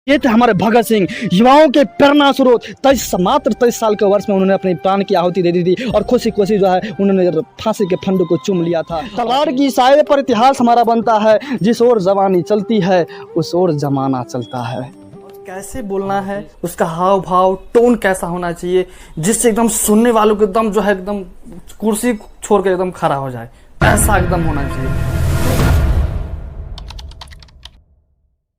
ये थे हमारे भगत सिंह, युवाओं के प्रेरणा स्रोत। मात्र 23 साल के वर्ष में उन्होंने अपने प्राण की आहुति दे दी थी और खुशी खुशी जो है उन्होंने फांसी के फंदे को चूम लिया था। तलवार की साये पर इतिहास हमारा बनता है, जिस ओर जवानी चलती है उस ओर जमाना चलता है। कैसे बोलना है, उसका हाव भाव टोन कैसा होना चाहिए जिससे एकदम सुनने वालों को एकदम जो है एकदम कुर्सी छोड़ के एकदम खड़ा हो जाए, ऐसा एकदम होना चाहिए।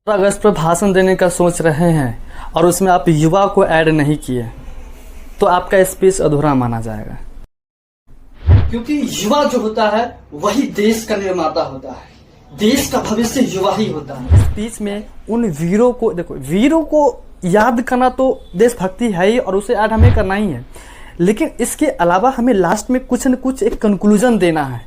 अगस्त पर भाषण देने का सोच रहे हैं और उसमें आप युवा को ऐड नहीं किए तो आपका स्पीच अधूरा माना जाएगा, क्योंकि युवा जो होता है वही देश का निर्माता होता है, देश का भविष्य युवा ही होता है। स्पीच में उन वीरों को देखो, वीरों को याद करना तो देशभक्ति है ही और उसे ऐड हमें करना ही है, लेकिन इसके अलावा हमें लास्ट में कुछ न कुछ एक कंक्लूजन देना है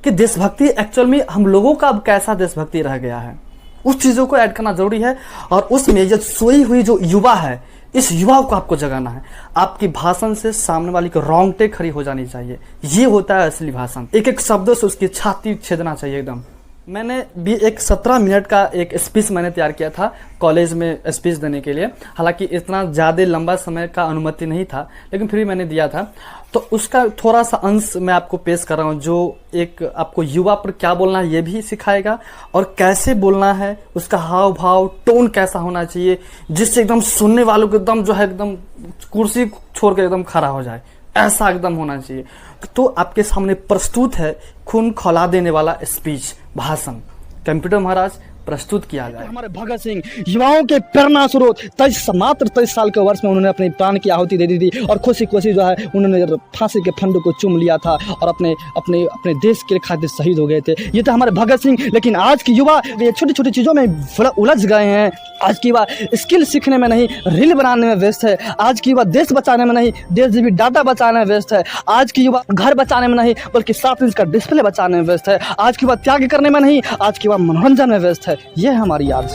कि देशभक्ति एक्चुअल में हम लोगों का अब कैसा देशभक्ति रह गया है, उस चीज़ों को ऐड करना जरूरी है। और उसमें जो सोई हुई जो युवा है, इस युवा को आपको जगाना है। आपकी भाषण से सामने वाली की रोंगटे खड़ी हो जानी चाहिए, ये होता है असली भाषण। एक एक शब्दों से उसकी छाती छेदना चाहिए एकदम। मैंने भी एक 17 मिनट का एक स्पीच मैंने तैयार किया था कॉलेज में स्पीच देने के लिए, हालांकि इतना ज़्यादा लंबा समय का अनुमति नहीं था, लेकिन फिर भी मैंने दिया था। तो उसका थोड़ा सा अंश मैं आपको पेश कर रहा हूँ, जो एक आपको युवा पर क्या बोलना है ये भी सिखाएगा और कैसे बोलना है, उसका हाव भाव टोन कैसा होना चाहिए जिससे एकदम सुनने वालों को एकदम जो है एकदम कुर्सी छोड़ के एकदम खड़ा हो जाए, ऐसा एकदम होना चाहिए। तो आपके सामने प्रस्तुत है खून खौला देने वाला स्पीच भाषण। कंप्यूटर महाराज प्रस्तुत किया जाए। हमारे भगत सिंह, युवाओं के प्रेरणा स्रोत। मात्र 23 साल के वर्ष में उन्होंने अपने प्राण की आहुति दे दी थी और खुशी खुशी जो है उन्होंने फांसी के फंदे को चूम लिया था और अपने अपने अपने देश के खातिर शहीद हो गए थे। ये तो हमारे भगत सिंह। लेकिन आज की युवा ये छोटी छोटी चीज़ों में उलझ गए हैं। आज की युवा स्किल सीखने में नहीं, रील बनाने में व्यस्त है। आज की युवा देश बचाने में नहीं, 1.5 GB डाटा बचाने में व्यस्त है। आज की युवा घर बचाने में नहीं, बल्कि 7 इंच का डिस्प्ले बचाने में व्यस्त है। आज की युवा त्याग करने में नहीं, आज की युवा मनोरंजन में व्यस्त है। ये है हमारी याद।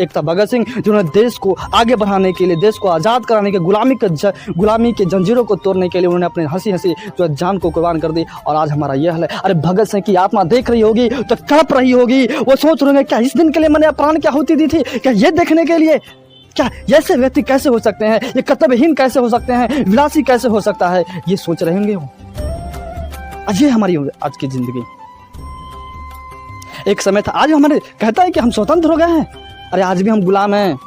एक था भगत सिंह जिन्होंने देश को आगे बढ़ाने के लिए, देश को आज़ाद कराने के, गुलामी के जंजीरों को तोड़ने के लिए उन्होंने अपने हंसी हंसी जो जान को कुर्बान कर दी। और आज हमारा यह हाल है। अरे भगत सिंह की आत्मा देख रही होगी तो तड़प रही होगी, वो सोच रहे होंगे क्या इस दिन के लिए मैंने प्राण की आहुति दी थी, क्या ये देखने के लिए, क्या ऐसे व्यक्ति कैसे हो सकते हैं, ये कर्तव्यहीन कैसे हो सकते हैं, विलासी कैसे हो सकता है, ये सोच रहे होंगे वो। ये हमारी आज की जिंदगी। एक समय था, आज हमारे कहता है कि हम स्वतंत्र हो गए हैं, अरे आज भी हम गुलाम हैं।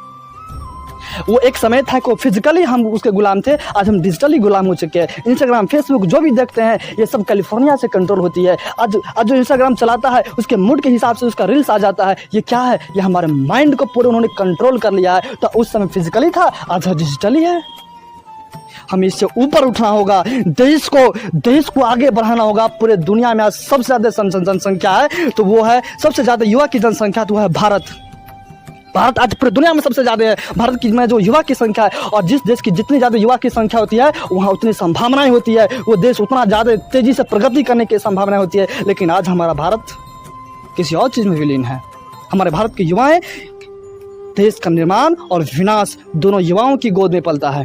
वो एक समय था कि फिजिकली हम उसके गुलाम थे, आज हम डिजिटली गुलाम हो चुके हैं। इंस्टाग्राम, फेसबुक जो भी देखते हैं ये सब कैलिफोर्निया से कंट्रोल होती है। आज जो इंस्टाग्राम चलाता है उसके मूड के हिसाब से उसका रील्स आ जाता है। ये क्या है, ये हमारे माइंड को पूरे उन्होंने कंट्रोल कर लिया है। तो उस समय फिजिकली था, आज डिजिटली है। हमें इससे ऊपर उठना होगा, देश को आगे बढ़ाना होगा। पूरे दुनिया में आज सबसे ज़्यादा जनसंख्या है तो वो है, सबसे ज़्यादा युवा की जनसंख्या तो है भारत आज पूरी दुनिया में सबसे ज़्यादा है। भारत की में जो युवा की संख्या है, और जिस देश की जितनी ज़्यादा युवा की संख्या होती है वहाँ उतनी संभावनाएं होती है, वो देश उतना ज़्यादा तेज़ी से प्रगति करने की संभावनाएं होती है। लेकिन आज हमारा भारत किसी और चीज़ में विलीन है। हमारे भारत के युवाएं, देश का निर्माण और विनाश दोनों युवाओं की गोद में पलता है।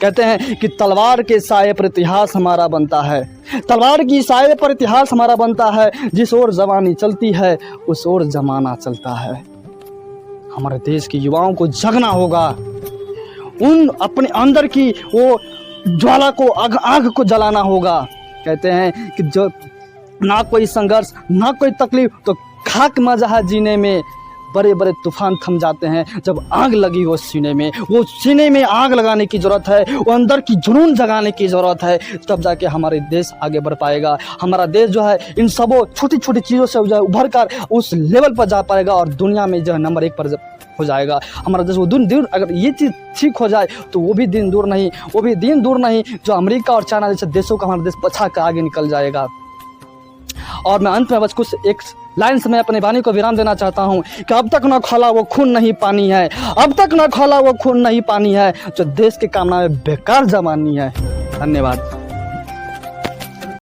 कहते हैं कि तलवार के साये पर इतिहास हमारा बनता है, तलवार की साये पर इतिहास हमारा बनता है। जिस ओर जवानी चलती है उस ओर जमाना चलता है। हमारे देश के युवाओं को जगना होगा, उन अपने अंदर की वो ज्वाला को, आग को जलाना होगा। कहते हैं कि जो ना कोई संघर्ष ना कोई तकलीफ तो खाक मजा है जीने में। बड़े बड़े तूफान थम जाते हैं जब आग लगी हो सीने में। वो सीने में आग लगाने की ज़रूरत है, वो अंदर की जुनून जगाने की ज़रूरत है, तब जाके हमारे देश आगे बढ़ पाएगा। हमारा देश जो है इन सबों छोटी छोटी चीज़ों से जो है उभर कर उस लेवल पर जा पाएगा और दुनिया में जो है नंबर 1 पर हो जाएगा हमारा देश। वो दिन अगर ये चीज़ ठीक हो जाए तो वो भी दिन दूर नहीं जो अमेरिका और चाइना जैसे देशों का हमारा देश पछा कर आगे निकल जाएगा। और मैं अंत में बस कुछ एक लाइन से मैं अपने वाणी को विराम देना चाहता हूँ कि अब तक ना खोला वो खून नहीं पानी है, अब तक ना खोला वो खून नहीं पानी है, जो देश के कामना में बेकार जमानी है। धन्यवाद।